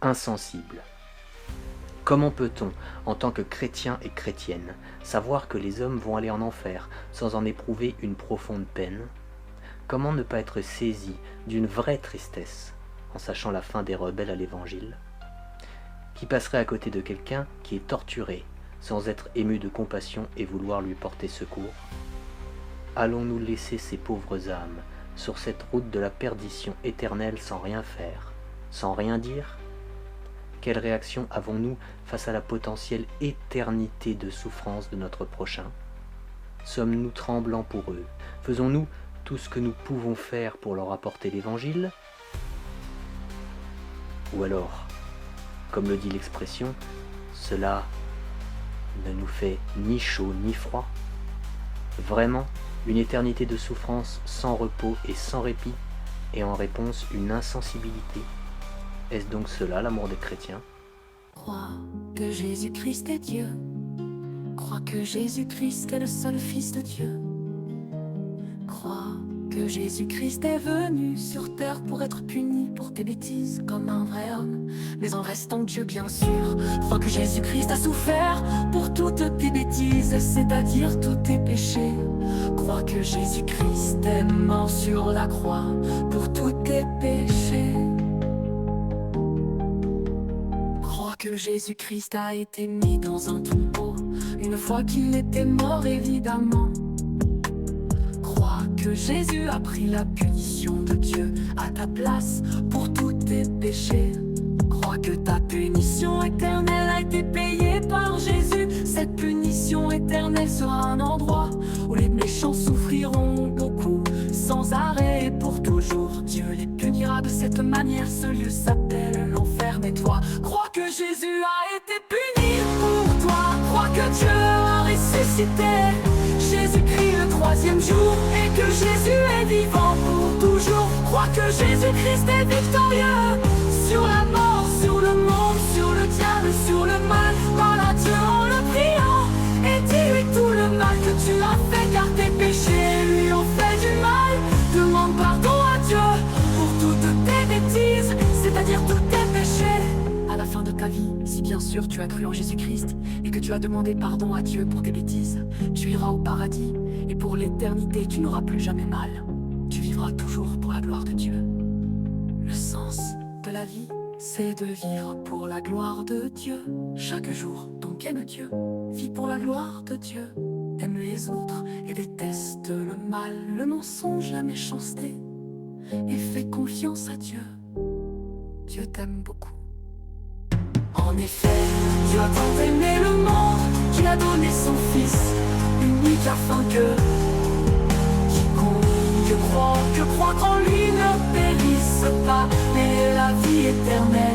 insensible. Comment peut-on, en tant que chrétien et chrétienne, savoir que les hommes vont aller en enfer sans en éprouver une profonde peine? Comment ne pas être saisi d'une vraie tristesse en sachant la fin des rebelles à l'Évangile? Qui passerait à côté de quelqu'un qui est torturé sans être ému de compassion et vouloir lui porter secours? Allons-nous laisser ces pauvres âmes sur cette route de la perdition éternelle sans rien faire, sans rien dire? Quelle réaction avons-nous face à la potentielle éternité de souffrance de notre prochain? Sommes-nous tremblants pour eux? Faisons-nous tout ce que nous pouvons faire pour leur apporter l'Évangile? Ou alors, comme le dit l'expression, cela ne nous fait ni chaud ni froid? Vraiment, une éternité de souffrance sans repos et sans répit, et en réponse une insensibilité? Est-ce donc cela l'amour des chrétiens? Crois que Jésus-Christ est Dieu. Crois que Jésus-Christ est le seul Fils de Dieu. Crois que Jésus-Christ est venu sur terre pour être puni pour tes bêtises comme un vrai homme, mais en restant Dieu bien sûr. Crois que Jésus-Christ a souffert pour toutes tes bêtises, c'est-à-dire tous tes péchés. Crois que Jésus-Christ est mort sur la croix pour tous tes péchés. Crois que Jésus-Christ a été mis dans un tombeau une fois qu'il était mort évidemment. Crois que Jésus a pris la punition de Dieu à ta place pour tous tes péchés. Crois que ta punition éternelle a été payée par Jésus. Cette punition éternelle sera un endroit où les méchants souffriront beaucoup, sans arrêt et pour toujours. Dieu les punira de cette manière, ce lieu s'appelle l'enfer. Mais toi, crois que Jésus a été puni pour toi. Crois que Dieu a ressuscité Jésus-Christ le troisième jour, et que Jésus est vivant pour toujours. Crois que Jésus-Christ est victorieux sur la mort, sur le monde, sur le diable, sur le mal. Parle à Dieu en le priant et dis-lui tout le mal que tu as fait, car tes péchés lui ont fait du mal. Demande pardon à Dieu pour toutes tes bêtises, c'est-à-dire tous tes péchés. À la fin de ta vie, si bien sûr tu as cru en Jésus-Christ et que tu as demandé pardon à Dieu pour tes bêtises, tu iras au paradis et pour l'éternité tu n'auras plus jamais mal. Tu vivras toujours pour la gloire de Dieu. Le sens de la vie, c'est de vivre pour la gloire de Dieu. Chaque jour, donc aime Dieu, vis pour la gloire de Dieu. Aime les autres et déteste le mal, le mensonge, la méchanceté, et fais confiance à Dieu. Dieu t'aime beaucoup. En effet, Dieu a tant aimé le monde qu'il a donné son Fils unique afin que quiconque croit en lui ne périsse pas, mais ait la vie éternelle.